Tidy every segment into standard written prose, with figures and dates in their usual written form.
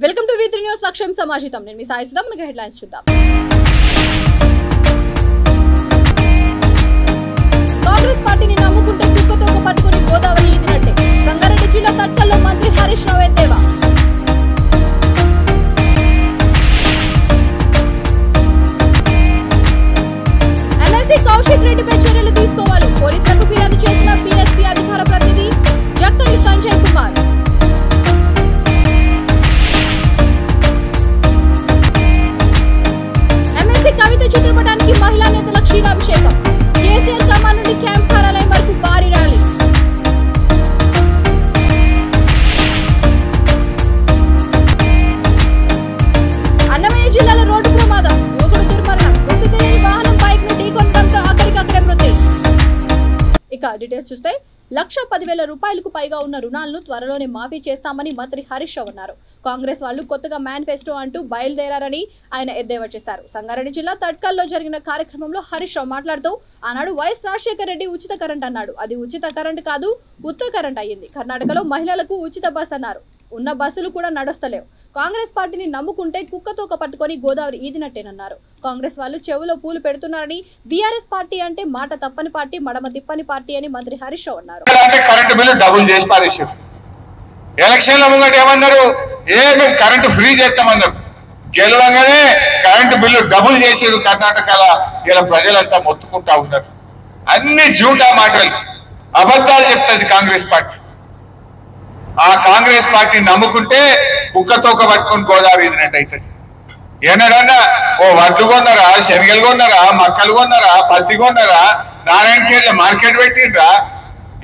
Welcome to V3 news లక్ష్యం సమాజితం. నేను మీ సాయి సుధా. ముందుగా హెడ్లైన్స్ చూద్దాం. కాంగ్రెస్ పార్టీని నమ్ముకుంటే కుక్కతోక పట్టుకుని గోదావరి ఈదినట్టే. సంగారెడ్డి జిల్లా తట్కల్లో మంత్రి హరీష్ రావు ఎద్దేవా. ఎమ్మెల్సీ కౌశిక్ రెడ్డిపై చర్యలు తీసుకోవాలి. పోలీసులకు ఫిర్యాదు చేసిన PSP అధికార ప్రతినిధి జక్కని సంజయ్ కుమార్. కవిత చిత్రపటానికి మహిళా నేతల క్షీరాభిషేకం. కేసీఆర్ కమాన్ నుండి క్యాంప్ కార్యాలయం వరకు భారీ ర్యాలీ. అన్నమయ్య జిల్లాలో రోడ్డు ప్రమాదం. యువకుడు దుర్మరణం. గుర్తు తెలియని వాహనం బైక్ ను ఢీకొనడంతో అక్కడికక్కడే మృతి. ఇక డీటెయిల్స్ చూస్తే 1,10,000 రూపాయలకు పైగా ఉన్న రుణాలను త్వరలోనే మాఫీ చేస్తామని మంత్రి హరీష్ రావు అన్నారు. కాంగ్రెస్ వాళ్ళు కొత్తగా మేనిఫెస్టో అంటూ బయలుదేరారని ఆయన ఎద్దేవా చేశారు. సంగారెడ్డి జిల్లా తట్కల్లో జరిగిన కార్యక్రమంలో హరీష్ రావు మాట్లాడుతూ ఆనాడు వైఎస్ రాజశేఖర రెడ్డి ఉచిత కరెంట్ అన్నాడు. అది ఉచిత కరెంట్ కాదు, ఉత్త కరెంట్ అయ్యింది. కర్ణాటకలో మహిళలకు ఉచిత బస్ అన్నారు. ఉన్న బస్సులు కూడా నడుస్తలేవు. కాంగ్రెస్ పార్టీని నమ్ముకుంటే కుక్కతోక పట్టుకొని గోదావరి ఈదినట్టేనన్నారు. కాంగ్రెస్ వాళ్ళు చెవులో పూలు పెడుతున్నారని, బీఆర్ఎస్ పార్టీ అంటే మాట తప్పని పార్టీ, మడమ తిప్పని పార్టీ అని మంత్రి హరీష్ రావు అన్నారు. కరెంటు బిల్లు డబుల్ చేసి పారేసారు. ఎలక్షన్ల ముంగట ఏమన్నారు, మేము కరెంటు ఫ్రీ చేస్తామన్నారు. గెలవగానే కరెంటు బిల్లు డబుల్ చేసారు. కర్ణాటకలో ఇలా ప్రజలంతా మొత్తుకుంటా ఉన్నారు. అన్ని జూటా మాటలు, అబద్ధాలు చెప్తుంది కాంగ్రెస్ పార్టీ. ఆ కాంగ్రెస్ పార్టీ నమ్ముకుంటే కుక్కతోక పట్టుకొని గోదావరి ఈదినట్టు అవుతుంది. ఏనాడన్నా ఓ వడ్లు కొన్నారా, శనగలు కొన్నారా, మక్కలు కొన్నారా, పత్తి కొన్నారా, నారాయణఖేడ్ల మార్కెట్ పెట్టిండ్రా?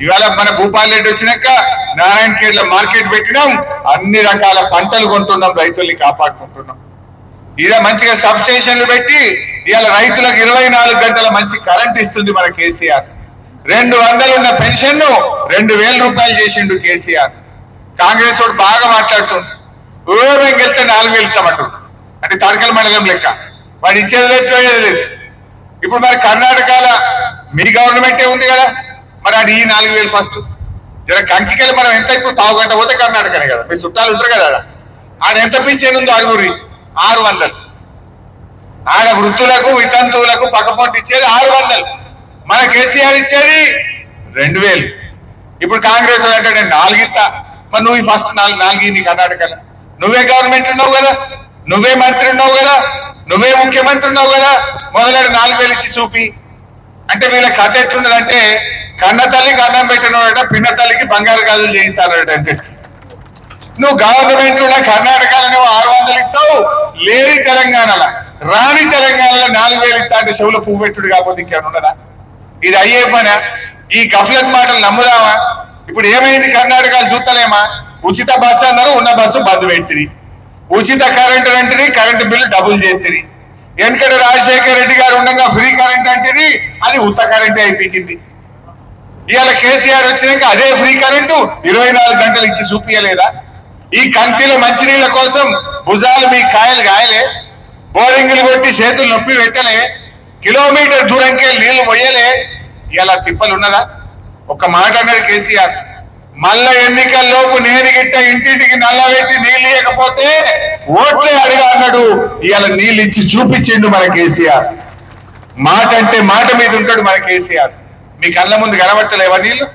ఇవాళ మన భూపాల్ రెడ్డి వచ్చినాక నారాయణఖేడ్ల మార్కెట్ పెట్టినాం. అన్ని రకాల పంటలు కొంటున్నాం, రైతుల్ని కాపాడుకుంటున్నాం. ఇదే మంచిగా సబ్ స్టేషన్లు పెట్టి ఇవాళ రైతులకు 24 గంటల మంచి కరెంట్ ఇస్తుంది మన కేసీఆర్. 200 ఉన్న పెన్షన్ ను 2,000 రూపాయలు చేసిండు కేసీఆర్. కాంగ్రెస్ వాడు బాగా మాట్లాడుతుండు. మేము గెలిస్తే 4,000 ఇస్తామంటు, అంటే తడకల మండలం లెక్క. వాడు ఇచ్చేది లేదు, లేదు. ఇప్పుడు మరి కర్ణాటకలో మీ గవర్నమెంటే ఉంది కదా, మరి అది ఈ 4,000 ఫస్ట్ జర కంటికెళ్ళి మనం ఎంత ఇప్పుడు తావు గంట పోతే కర్ణాటకనే కదా, మీ చుట్టాలు ఉంటారు కదా. ఆడ ఎంత పింఛన్ ఉందో అడుగురి, 600. ఆడ వృద్ధులకు వితంతువులకు పక్కపొంటి ఇచ్చేది 600. మన కేసీఆర్ ఇచ్చేది 2,000. ఇప్పుడు కాంగ్రెస్ అంటే నేను 4 ఇస్తా. మరి నువ్వు ఫస్ట్ 4 నీ కర్ణాటకలో నువ్వే గవర్నమెంట్ ఉన్నావు కదా, నువ్వే మంత్రి ఉన్నావు కదా, నువ్వే ముఖ్యమంత్రి ఉన్నావు కదా, మొదలెడు 4,000 ఇచ్చి చూపి. అంటే వీళ్ళ కథ ఎట్లున్నదంటే, కన్న తల్లికి అన్నం పెట్టినవాడ పిన్న తల్లికి బంగారు గాజులు చేయిస్తానట. అంటే నువ్వు గవర్నమెంట్ ఉన్న కర్ణాటకలో 600 ఇస్తావు, లేని తెలంగాణలో రాని తెలంగాణలో 4,000 ఇస్తా అంటే చెవులో పువ్వు పెట్టుడు కాకపోతే ఇంకేమైనా ఉన్నదా? ఇది అయ్యే పనా? ఈ గఫ్లత్ మాటలు నమ్ముదామా? ఇప్పుడు ఏమైంది, కర్ణాటకలో చూస్తలేమా? ఉచిత బస్సు అన్నారు, ఉన్న బస్సు బంద్ పెట్టిరి. ఉచిత కరెంటు అంటేది, కరెంటు బిల్లు డబుల్ చేస్తుంది. ఎందుకంటే రాజశేఖర రెడ్డి గారు ఉండగా ఫ్రీ కరెంట్ అంటేది, అది ఉత్త కరెంటే అయిపోయింది. ఇవాళ కేసీఆర్ వచ్చినాక అదే ఫ్రీ కరెంటు 24 గంటలు ఇచ్చి చూపించలేదా? ఈ కంటిలో మంచినీళ్ళ కోసం భుజాలు మీ కాయలు గాయలే, బోరింగులు కొట్టి చేతులు నొప్పి పెట్టలే, కిలోమీటర్ దూరంకే నీళ్లు పోయలే. ఇలా తిప్పలు ఉన్నదా? ఒక మాట అన్నాడు కేసీఆర్, మళ్ళా ఎన్నికల్లోపు నేను గిట్ట ఇంటింటికి నల్ల పెట్టి నీళ్ళు ఇవ్వకపోతే ఓట్లే అడిగా అన్నాడు. ఇవాళ నీళ్ళు ఇచ్చి చూపించిండు మన కేసీఆర్. మాట అంటే మాట మీద ఉంటాడు మన కేసీఆర్. మీ కళ్ళ ముందు కనబట్టలేవా నీళ్లు?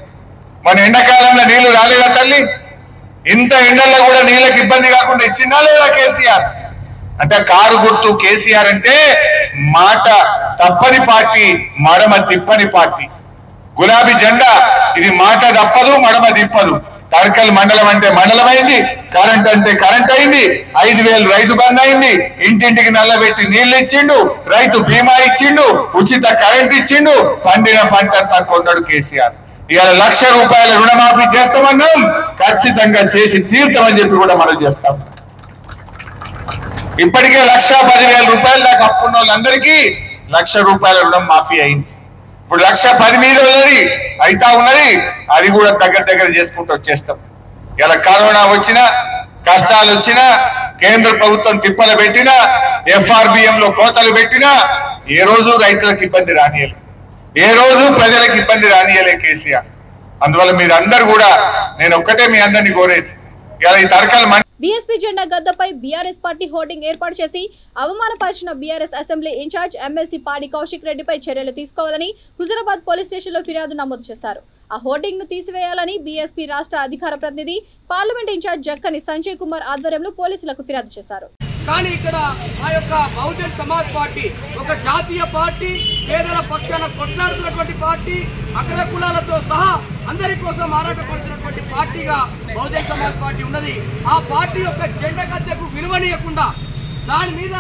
మన ఎండాకాలంలో నీళ్లు రాలేదా తల్లి? ఇంత ఎండల్లో కూడా నీళ్ళకి ఇబ్బంది కాకుండా ఇచ్చిందా లేదా కేసీఆర్? అంటే కారు గుర్తు కేసీఆర్ అంటే మాట తప్పని పార్టీ, మడమ తిప్పని పార్టీ. గులాబీ జెండా ఇది మాట తప్పదు, మడమ తిప్పదు. తడకల్ మండలం అంటే మండలం అయింది, కరెంట్ అంటే కరెంట్ అయింది, 5,000 రైతు బంద్ అయింది, ఇంటింటికి నల్లబెట్టి నీళ్లు ఇచ్చిండు, రైతు బీమా ఇచ్చిండు, ఉచిత కరెంట్ ఇచ్చిండు, పండిన పంట అంతా కొన్నాడు కేసీఆర్. ఇవాళ 1,00,000 రూపాయల రుణమాఫీ చేస్తామన్నాం, ఖచ్చితంగా చేసి తీర్థమని చెప్పి కూడా మనం చేస్తాం. ఇప్పటికే 1,10,000 రూపాయల దాకా అప్పున్న వాళ్ళందరికీ 1,00,000 రూపాయల రుణం మాఫీ అయింది. ఇప్పుడు 1,10,000 మీద ఉన్నది, అయితా ఉన్నది, అది కూడా దగ్గర చేసుకుంటూ వచ్చేస్తాం. ఇలా కరోనా వచ్చినా, కష్టాలు వచ్చినా, కేంద్ర ప్రభుత్వం తిప్పలు పెట్టినా, FRBM లో కోతలు పెట్టినా ఏ రోజు రైతులకు ఇబ్బంది రానియలే, ఏ రోజు ప్రజలకు ఇబ్బంది రానియలే కేసీఆర్. అందువల్ల మీరందరూ కూడా నేను ఒక్కటే మీ అందరినీ కోరేది, ఇలా ఈ తరకలు బీఎస్పీ జెండా గద్దపై బీఆర్ఎస్ పార్టీ హోర్డింగ్ ఏర్పాటు చేసి అవమానపరిచిన బీఆర్ఎస్ అసెంబ్లీ ఇన్ఛార్జ్ ఎమ్మెల్సీ పాడి కౌశిక్ రెడ్డిపై చర్యలు తీసుకోవాలని హుజురాబాద్ పోలీస్ స్టేషన్లో ఫిర్యాదు నమోదు చేశారు. ఆ హోర్డింగ్ ను తీసివేయాలని బీఎస్పీ రాష్ట్ర అధికార ప్రతినిధి పార్లమెంట్ ఇన్ఛార్జ్ జక్కని సంజయ్ కుమార్ ఆధ్వర్యంలో పోలీసులకు ఫిర్యాదు చేశారు. కానీ ఇక్కడ ఆ యొక్క బహుజన్ సమాజ్ పార్టీ ఒక జాతీయ పార్టీ, పేదల పక్షాన కొట్లాడుతున్నటువంటి పార్టీ, అగ్ర కులాలతో సహా అందరి కోసం ఆరాటపడుతున్నటువంటి పార్టీగా బహుజన్ సమాజ్ పార్టీ ఉన్నది. ఆ పార్టీ యొక్క జెండా గద్దెకు విలువనీయకుండా దాని మీద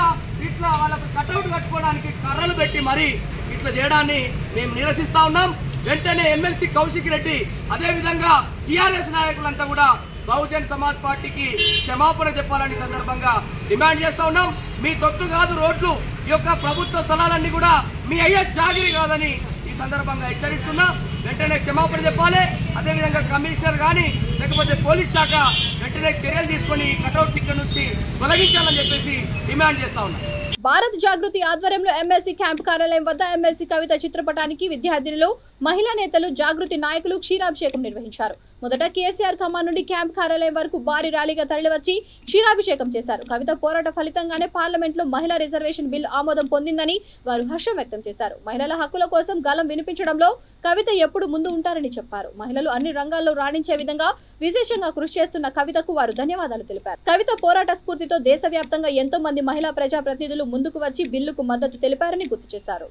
ఇట్లా వాళ్ళకు కటౌట్ కట్టుకోవడానికి కర్రలు పెట్టి మరి ఇట్లా చేయడాన్ని మేము నిరసిస్తా ఉన్నాం. వెంటనే ఎమ్మెల్సీ కౌశిక్ రెడ్డి అదేవిధంగా టీఆర్ఎస్ నాయకులంతా కూడా బహుజన్ సమాజ్ పార్టీకి క్షమాపణ చెప్పాలని సందర్భంగా డిమాండ్ చేస్తా ఉన్నాం. మీ తొత్తు కాదు రోడ్లు, ఈ యొక్క ప్రభుత్వ స్థలాలన్నీ కూడా మీ అయ్యే జాగిరి కాదని ఈ సందర్భంగా హెచ్చరిస్తున్నా. వెంటనే క్షమాపణ చెప్పాలి. అదేవిధంగా కమిషనర్ కానీ లేకపోతే పోలీస్ శాఖ వెంటనే చర్యలు తీసుకొని కటౌట్ ఇక్కడ నుంచి తొలగించాలని చెప్పేసి డిమాండ్ చేస్తా ఉన్నాం. భారత్ జాగృతి ఆధ్వర్యంలో ఎమ్మెల్సీ క్యాంప్ కార్యాలయం వద్ద ఎమ్మెల్సీ కవిత చిత్రపటానికి విద్యార్థినులు, మహిళా నేతలు, జాగృతి నాయకులు క్షీరాభిషేకం నిర్వహించారు. మొదట కేసీఆర్ ఖమ్మం నుండి క్యాంప్ కార్యాలయం వరకు భారీ ర్యాలీగా తరలివచ్చి క్షీరాభిషేకం చేశారు. కవిత పోరాట ఫలితంగానే పార్లమెంట్ లో మహిళా రిజర్వేషన్ బిల్లు ఆమోదం పొందిందని వారు హర్షం వ్యక్తం చేశారు. మహిళల హక్కుల కోసం గలం వినిపించడంలో కవిత ఎప్పుడు ముందు ఉంటారని చెప్పారు. మహిళలు అన్ని రంగాల్లో రాణించే విధంగా విశేషంగా కృషి చేస్తున్న కవితకు వారు ధన్యవాదాలు తెలిపారు. కవిత పోరాట స్ఫూర్తితో దేశవ్యాప్తంగా ఎంతో మంది మహిళా ప్రజాప్రతినిధులు ముందుకు వచ్చి బిల్లుకు మద్దతు తెలిపారని గుర్తు చేశారు.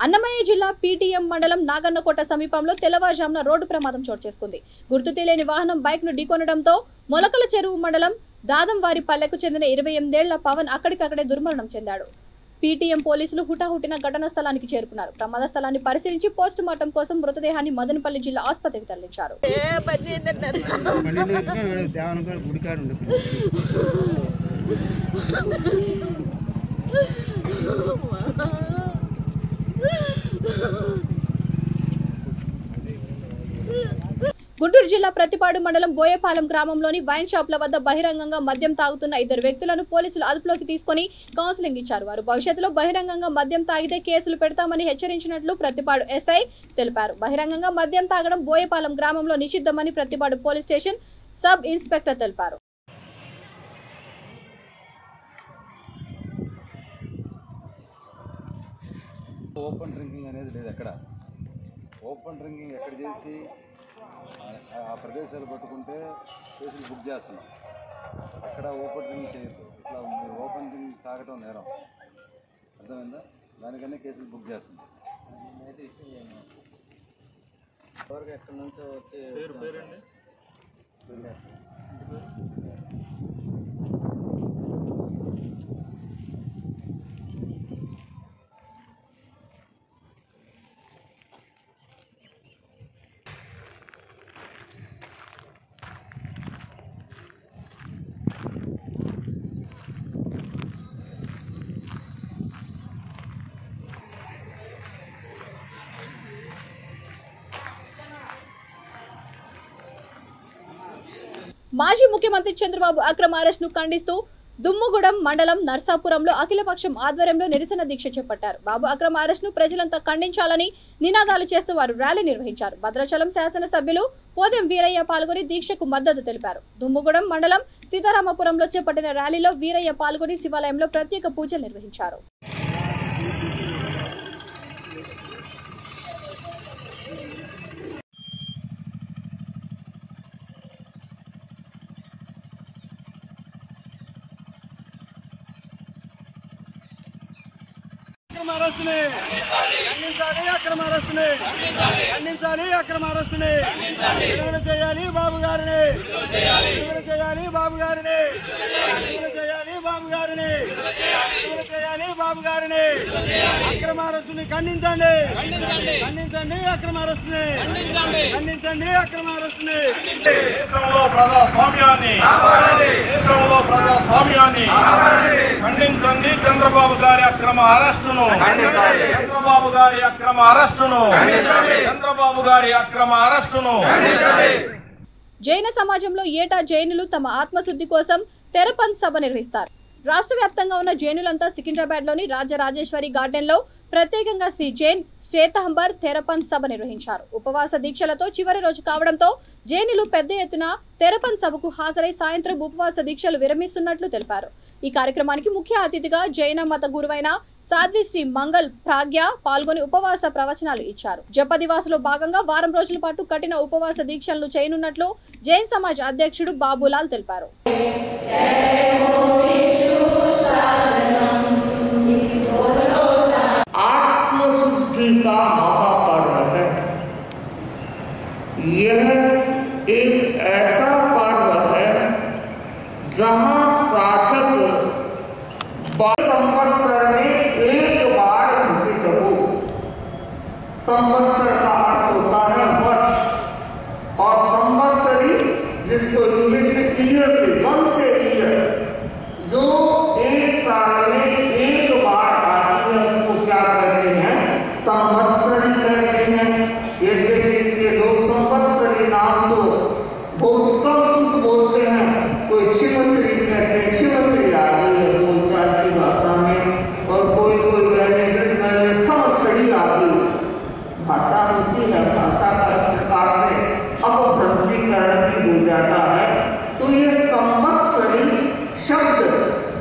అన్నమయ్య జిల్లా పీటీఎం మండలం నాగన్నకోట సమీపంలో తెల్లవారుజామున రోడ్డు ప్రమాదం చోటు చేసుకుంది. గుర్తు తెలియని వాహనం బైక్ ను ఢీకొనడంతో మొలకల చెరువు మండలం దాదంవారి పల్లెకు చెందిన 28 ఏళ్ల పవన్ అక్కడికక్కడే దుర్మరణం చెందాడు. పీటీఎం పోలీసులు హుటాహుటిన ఘటనా స్థలానికి చేరుకున్నారు. ప్రమాద స్థలాన్ని పరిశీలించి పోస్ట్ మార్టం కోసం మృతదేహాన్ని మదనపల్లి జిల్లా ఆసుపత్రికి తరలించారు. గుంటూరు జిల్లా ప్రతిపాడు మండలం బోయపాలెం గ్రామంలోని వైన్ షాప్ల వద్ద బహిరంగంగా మద్యం తాగుతున్న 2 వ్యక్తులను పోలీసులు అదుపులోకి తీసుకుని కౌన్సిలింగ్ ఇచ్చారు. వారు భవిష్యత్తులో బహిరంగంగా మద్యం తాగితే కేసులు పెడతామని హెచ్చరించినట్లు ప్రతిపాడు ఎస్ఐ తెలిపారు. బహిరంగంగా మద్యం తాగడం బోయపాలెం గ్రామంలో నిషిద్ధమని Prathipadu police station sub inspector తెలిపారు. ఓపెన్ డ్రింకింగ్ అనేది లేదు. ఎక్కడ ఓపెన్ డ్రింకింగ్ ఎక్కడ చేసి ఆ ప్రదేశాలు పట్టుకుంటే కేసులు బుక్ చేస్తున్నాం. ఎక్కడ ఓపెన్ డ్రింకింగ్ చేయొద్దు. ఇట్లా మీరు ఓపెన్ డ్రింకింగ్ తాగటం నేరం, అర్థమైందా? దానికన్నా కేసులు బుక్ చేస్తున్నాం. నేనైతే ఇష్టం చేయను. ఎవరికి ఎక్కడి నుంచో వచ్చి పేరండి మాజీ ముఖ్యమంత్రి చంద్రబాబు అక్రమ అరెస్ట్ ను ఖండిస్తూ దుమ్ముగూడెం మండలం నర్సాపురంలో అఖిలపక్షం ఆధ్వర్యంలో నిరసన దీక్ష చేపట్టారు. బాబు అక్రమ అరెస్ట్ ను ప్రజలంతా ఖండించాలని నినాదాలు చేస్తూ వారు ర్యాలీ నిర్వహించారు. భద్రాచలం శాసనసభ్యులు పోదెం వీరయ్య పాల్గొని దీక్షకు మద్దతు తెలిపారు. దుమ్ముగూడెం మండలం సీతారామపురంలో చేపట్టిన ర్యాలీలో వీరయ్య పాల్గొని శివాలయంలో ప్రత్యేక పూజలు నిర్వహించారు. చేయాలి బాబు గారిని, చేయాలి బాబు గారిని, చేయాలి బాబు గారిని, చేయాలి బాబు గారిని. అక్రమ అరెస్టుని ఖండించండి, ఖండించండి అక్రమ అరెస్టుని, ఖండించండి అక్రమ అరెస్టుని. దేశంలో ప్రజాస్వామ్యాన్ని, దేశంలో ప్రజాస్వామ్యాన్ని ఖండించండి. చంద్రబాబు గారి అక్రమ అరెస్టును, చంద్రబాబు గారి అక్రమ అరెస్టును, చంద్రబాబు గారి అక్రమ అరెస్టును. జైన సమాజంలో ఏటా జైనులు తమ ఆత్మశుద్ధి కోసం తెరపంత్ సభ నిర్వహిస్తారు. రాష్ట్ర వ్యాప్తంగా ఉన్న జైనులంతా సికింద్రాబాద్లోని రాజరాజేశ్వరి గార్డెన్లో ప్రత్యేకంగా శ్రీ జైన్ శ్వేతాంబర్ తెరపంత్ సభ నిర్వహించారు. ఉపవాస దీక్షలతో చివరి రోజు కావడంతో జైనులు పెద్ద ఎత్తున తెరపంత్ సభకు హాజరై సాయంత్రం ఉపవాస దీక్షలు విరమిస్తున్నట్లు తెలిపారు. ఈ కార్యక్రమానికి ముఖ్య అతిథిగా జైన మత గురువైన సాధ్వి శ్రీ మంగళ్ ప్రాగ్య పాల్గొని ఉపవాస ప్రవచనాలు ఇచ్చారు. జపదివాసలో భాగంగా వారం రోజుల పాటు కఠిన ఉపవాస దీక్షలను చేయనున్నట్లు జైన్ సమాజ్ అధ్యక్షుడు బాబులాల్ తెలిపారు. का महापर्व है। यह एक ऐसा पर्व है जहां साधक संवत्सर में एक बार घटित हो। संवत्सर का अर्थ होता है वर्ष और संवत्सरी जिसको इंग्लिश में ईयर वंश से ईयर जो एक साल में एक बार आती है उसको क्या कहते हैं संवत्सरी कहते हैं। यद्यपि इसके दो संवत्सरी नाम तो बहुत कम शुद्ध बोलते हैं, कोई छिमछरी कहते हैं, छिमछरी आ गई है बोलचाल की भाषा में, और कोई थमछड़ी आ गई भाषा होती है। भाषा का इस प्रकार से अपभ्रंशीकरण भी हो जाता है। तो ये संवत्सरी शब्द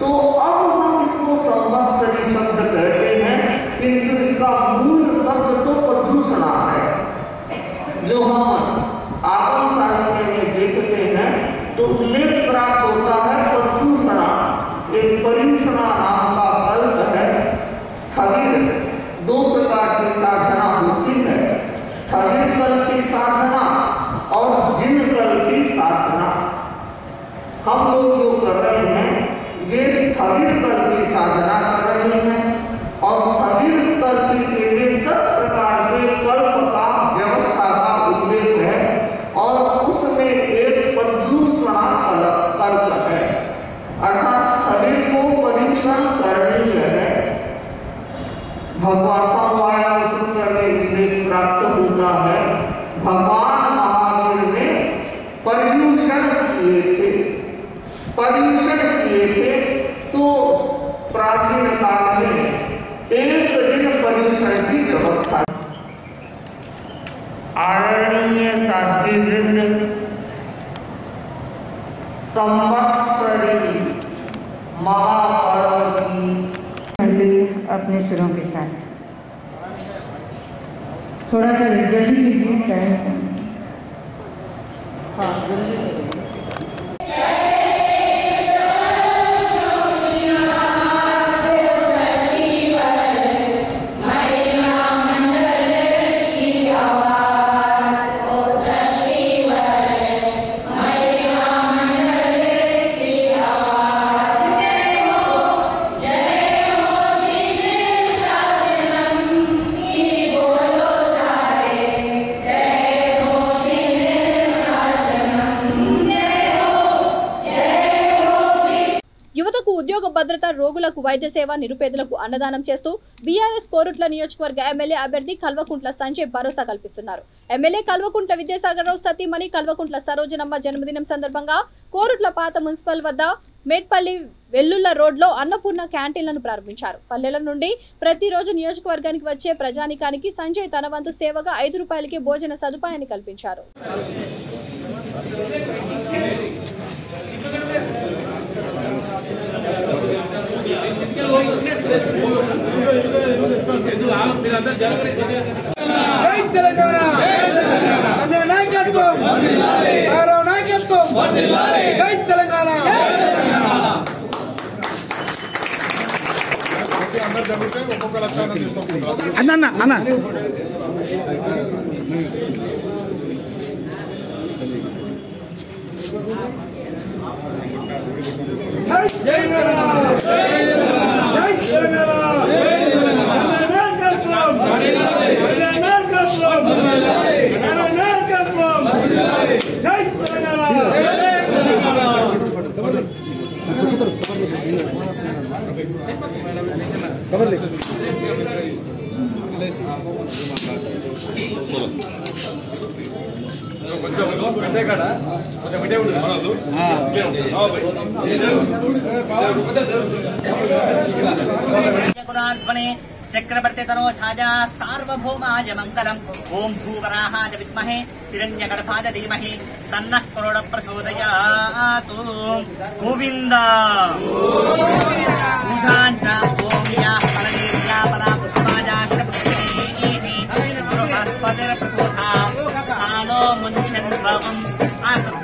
तो अब हम इसको संवत्सरी शब्द कहते हैं, किंतु इसका मूल शब्द तो प्रदूषणा है। जो हम आगम साहित्य में देखते हैं तो उल्लेख प्राप्त होता है प्रदूषणा। एक पर्यूषणा नाम का कल्प है। स्थगिर दो प्रकार की साधना होती है, स्थगिर कल्प की साधना और जिन कल्प की साधना। हम लोग जो कर रहे हैं ये स्थगिर कल्प की साधना कर रहे हैं और स्थगिर कल्प के लिए 10 प्रकार के कल्प का व्यवस्था का उल्लेख है और उसमें एक पर्यूषणा कल्प है, अर्थात स्थगिर को परीक्षण करणीय है। भगवान समवाया सूत्र में उल्लेख प्राप्त होता है। भगवान महावीर ने पर्यूषण किए थे तो प्राचीन काल में एक दिन पर्यूषण की व्यवस्था। आदरणीय साथीवृंद, संवत्सरी महापर्व की अपने सुरों के साथ थोड़ा सा जल्दी कीजिए टाइम। हाँ जल्दी ఉద్యోగ భద్రత, రోగులకు వైద్య సేవ, నిరుపేదలకు అన్నదానం చేస్తూ బీఆర్ఎస్ కోరుట్ల నియోజకవర్గ ఎమ్మెల్యే అభ్యర్థి కల్వకుంట్ల సంజయ్ భరోసా కల్పిస్తున్నారు. ఎమ్మెల్యే కల్వకుంట్ల విద్యాసాగరరావు సతీమణి కల్వకుంట్ల సరోజనమ్మ జన్మదినం సందర్భంగా కోరుట్ల పాత మున్సిపల్ వద్ద మేట్పల్లి వెల్లుల్ల రోడ్లో అన్నపూర్ణ క్యాంటీన్లను ప్రారంభించారు. పల్లెల నుండి ప్రతిరోజు నియోజకవర్గానికి వచ్చే ప్రజానికానికి సంజయ్ తన వంతు సేవగా 5 రూపాయలకే భోజన సదుపాయాన్ని కల్పించారు. జై తెలంగాణ, సంజయ్ నాయకత్వం, సాగరరావు నాయకత్వం, జై తెలంగాణ. అన్న అన్న జై తెలంగాణ, జై తెలంగాణ, खबर ले चक्रवर्ती तनो छाया सार्वभौमाय मंगलम ओम भूवराहाय विद्महे हिरण्यगर्भाय धीमहि तन्नः करुण प्रचोदयात् गोविंद पूजाञ्च ओम याः परदेव्या परा पुष्पायाश्चपुष्पैः बृहस्पतिर्प्रतोधा स्थानो मुञ्चन्वम् आसम्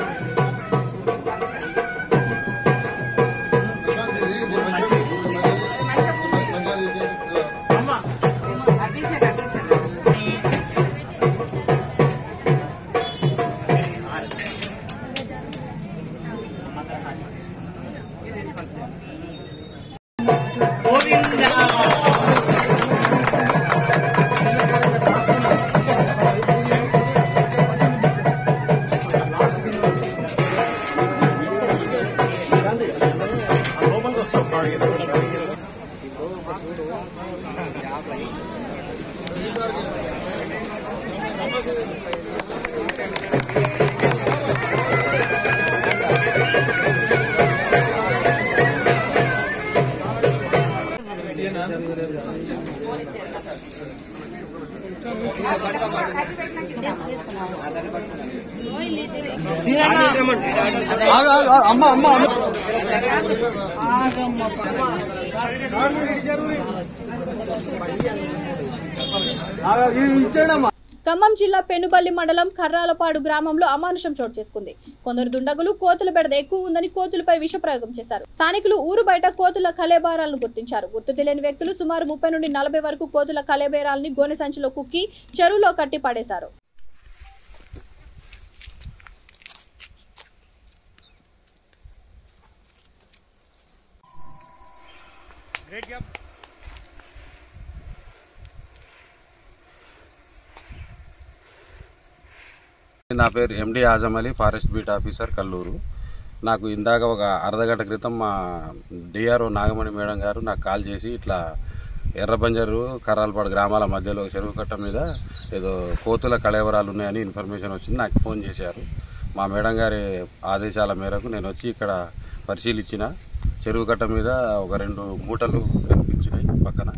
ఖమ్మం జిల్లా పెనుబల్లి మండలం కర్రాలపాడు గ్రామంలో అమానుషం చోటు చేసుకుంది. కొందరు దుండగులు కోతుల బెడద ఎక్కువ ఉందని కోతులపై విషప్రయోగం చేశారు. స్థానికులు ఊరు బయట కోతుల కలేబరాలను గుర్తించారు. గుర్తు తెలియని వ్యక్తులు సుమారు 30 నుండి 40 వరకు కోతుల కలేబరాలని గోనె సంచిలో కుక్కి చెరువులో కట్టి పడేశారు. నా పేరు MD Azam Ali, forest beat officer, Kallur. నాకు ఇందాక ఒక అర్ధగంట క్రితం మా డిఆర్ఓ నాగమణి మేడం గారు నాకు కాల్ చేసి ఇట్లా ఎర్రబంజరు కర్రాలపాడు గ్రామాల మధ్యలో చెరువు కట్ట మీద ఏదో కోతుల కళేవరాలు ఉన్నాయని ఇన్ఫర్మేషన్ వచ్చింది. నాకు ఫోన్ చేశారు. మా మేడం గారి ఆదేశాల మేరకు నేను వచ్చి ఇక్కడ పరిశీలించిన. చెరువు కట్ట మీద ఒక 2 మూటలు కనిపించినాయి పక్కన.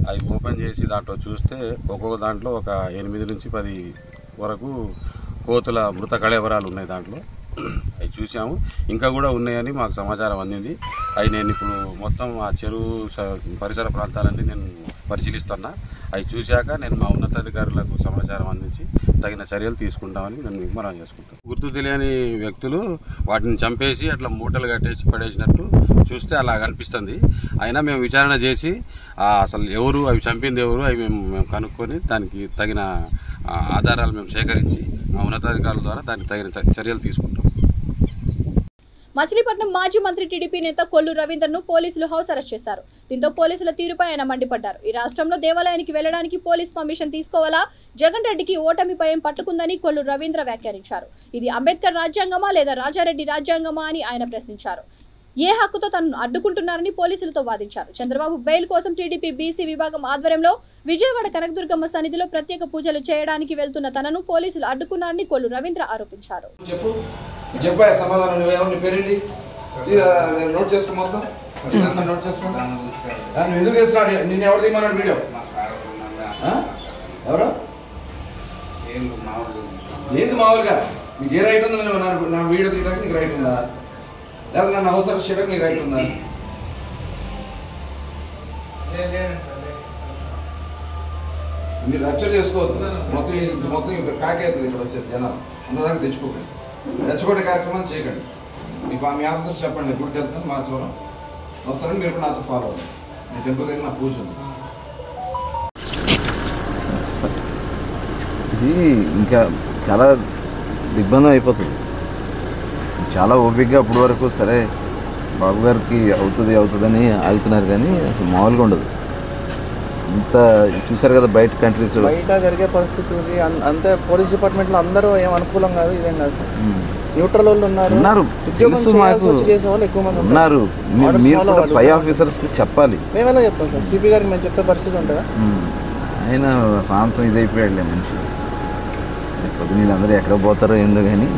అవి ఓపెన్ చేసి దాంట్లో చూస్తే ఒక్కొక్క దాంట్లో ఒక 8 నుంచి 10 వరకు కోతుల మృత కళేవరాలు ఉన్నాయి. దాంట్లో అవి చూసాము. ఇంకా కూడా ఉన్నాయని మాకు సమాచారం అందింది. అవి నేను ఇప్పుడు మొత్తం ఆ చెరువు పరిసర ప్రాంతాలన్నీ నేను పరిశీలిస్తున్నా. అవి చూశాక నేను మా ఉన్నతాధికారులకు సమాచారం అందించి తగిన చర్యలు తీసుకుంటామని నేను మీకు మనం చేసుకుంటాను. గుర్తు తెలియని వ్యక్తులు వాటిని చంపేసి అట్లా మూటలు కట్టేసి పడేసినట్టు చూస్తే అలా కనిపిస్తుంది. అయినా మేము విచారణ చేసి అసలు ఎవరు అవి చంపింది ఎవరు అవి మేము కనుక్కొని దానికి తగిన ఆధారాలు మేము సేకరించి మా ఉన్నతాధికారుల ద్వారా దానికి తగిన చర్యలు తీసుకుంటాం. మచిలీపట్నం మాజీ మంత్రి టీడీపీ నేత కొల్లు రవీంద్రను పోలీసులు హౌస్ అరెస్ట్ చేశారు. దీంతో పోలీసుల తీరుపై ఆయన మండిపడ్డారు. ఈ రాష్ట్రంలో దేవాలయానికి వెళ్లడానికి పోలీస్ పర్మిషన్ తీసుకోవాలా? జగన్ రెడ్డికి ఓటమిపై పట్టుకుందని కొల్లు రవీంద్ర వ్యాఖ్యానించారు. ఇది అంబేద్కర్ రాజ్యాంగమా లేదా రాజారెడ్డి రాజ్యాంగమా అని ఆయన ప్రశ్నించారు. ఏ హక్కుతో తనను అడ్డుకుంటున్నారని పోలీసులతో వాదించారు. చంద్రబాబు బెయిల్ కోసం టీడీపీ బీసీ విభాగం ఆధ్వర్యంలో విజయవాడ కనకదుర్గమ్మ సన్నిధిలో ప్రత్యేక పూజలు చేయడానికి వెళ్తున్న తనను పోలీసులు అడ్డుకున్నారని కొల్లు రవీంద్ర ఆరోపించారు. ఏంది మామూలుగా మీకు ఏ రైట్ ఉందో నా వీడియో తీయడానికి నీకు రైట్ ఉందా? లేదా నన్ను హౌస్ అరెస్ట్ చేయడానికి నీకు రైట్ ఉందా? మీరు రప్చర్ చేసుకోవద్దు. మొత్తం ప్యాక్ అవుతుంది ఇక్కడ వచ్చేసి జనాలు అంతదాకా తెచ్చుకోకండి. తెచ్చుకోవడం కార్యక్రమం చేయకండి. మీ ఆఫీసర్ చెప్పండి గుడికి వెళ్తాను మార్చవరం వస్తారని మీరు కూడా నాతో ఫాలో అవ్వండి. మీ టెంపుల్ దగ్గర నా పూజ ఉంది. ఇది ఇంకా చాలా దిగ్బంధం అయిపోతుంది. చాలా ఓపికగా అప్పటి వరకు సరే బాబు గారికి అవుతుందని ఆగుతున్నారు, కానీ అసలు మామూలుగా ఉండదు. ఇంత చూసారు కదా బయట కంట్రీస్ బయట జరిగే పరిస్థితి అంతే. పోలీస్ డిపార్ట్మెంట్లో అందరూ ఏం అనుకూలం కాదు, ఇదేం కాదు. న్యూట్రల్ వాళ్ళు ఉన్నారు, తెలుసు మాకు ఉన్నారు. మీరు కూడా పై ఆఫీసర్స్కి చెప్పాలి. మేమేలా చెప్తాం సార్? సిపి గారికి మేము చెప్పే పరిస్థితి ఉంటుందా? ఆయన సాంతం ఇదైపోయాడులే మనిషి. లేకపోతే వీళ్ళందరూ ఎక్కడ పోతారో ఏందో కానీ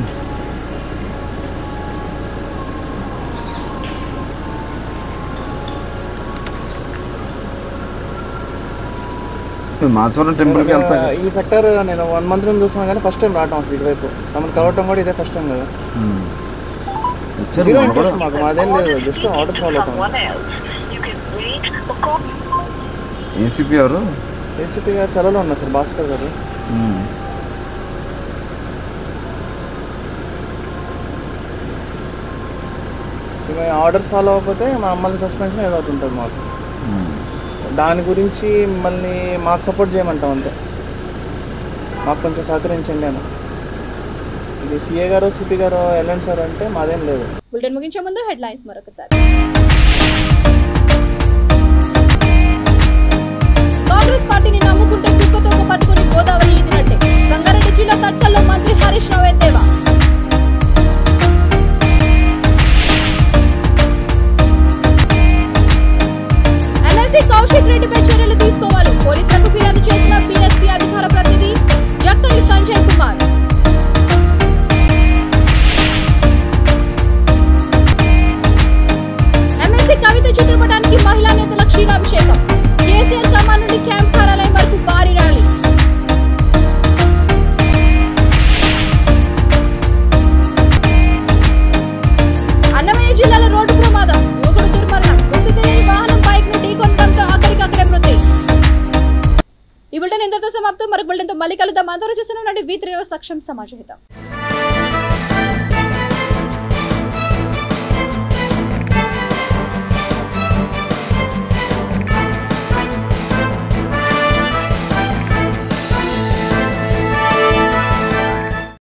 మాచవరం టెంపుల్కి వెళ్తాను. ఈ సెక్టర్ నేను 1 month నుంచి చూస్తున్నాను కానీ ఫస్ట్ టైం రావటం అసలు ఇటువైపు మమ్మల్ని కలవటం కూడా ఇదే ఫస్ట్ టైం కదా. జీరో ఇంట్రెస్ట్ మాకు, మాదేం లేదు, జస్ట్ ఆర్డర్ ఫాలో అవుతాం. ఏసీపీ ఎవరు? ఏసీపీ గారు సెలవులో ఉన్నారు సార్, భాస్కర్ గారు. ఆర్డర్స్ ఫాలో అవ్వకపోతే మమ్మల్ని సస్పెన్షన్ ఏదో అవుతుంటుంది మాకు. దాని గురించి మిమ్మల్ని మాకు సపోర్ట్ చేయమంటాం అంతే, మాకు కొంచెం సహకరించండి అని. ఇది సిఏ గారు సిపి గారు వెళ్ళండి సార్ అంటే మాదేం లేదు. బులెటిన్ ముగించే ముందు హెడ్లైన్స్ మరొకసారి. కాంగ్రెస్ పార్టీని నమ్ముకుంటే కుక్కతోక పట్టుకుని గోదావరి ఈదినట్టే. సంగారెడ్డి జిల్లా తట్కల్లో మంత్రి హరీష్ రావు ఎద్దేవా. ఎమ్మెల్సీ కౌశిక్ రెడ్డిపై చర్యలు తీసుకోవాలి. పోలీసులకు ఫిర్యాదు చేసిన బీఎస్పీ అధికార ప్రతినిధి జక్కని సంజయ్ కుమార్. ఎమ్మెల్సీ కవిత చిత్రపటానికి మహిళా నేతల క్షీరాభిషేకం. కేసీఆర్ కమాన్ నుండి క్యాంప్ కార్యాలయం వరకు భారీ ర్యాలీ. అన్నమయ్య జిల్లాలో రోడ్డు ప్రమాదం, యువకుడు దుర్మరణం. గుర్తు తెలియని వాహనం బైక్ ను ఢీకొనడంతో అక్కడికక్కడే మృతి. ఈ బులెటిన్ ఇంతతో సమాప్తం. మరొక బులెటిన్తో మళ్ళీ కలుద్దాం. అందరూ చూస్తున్నాం. V3 news Saksham సమాజహితం.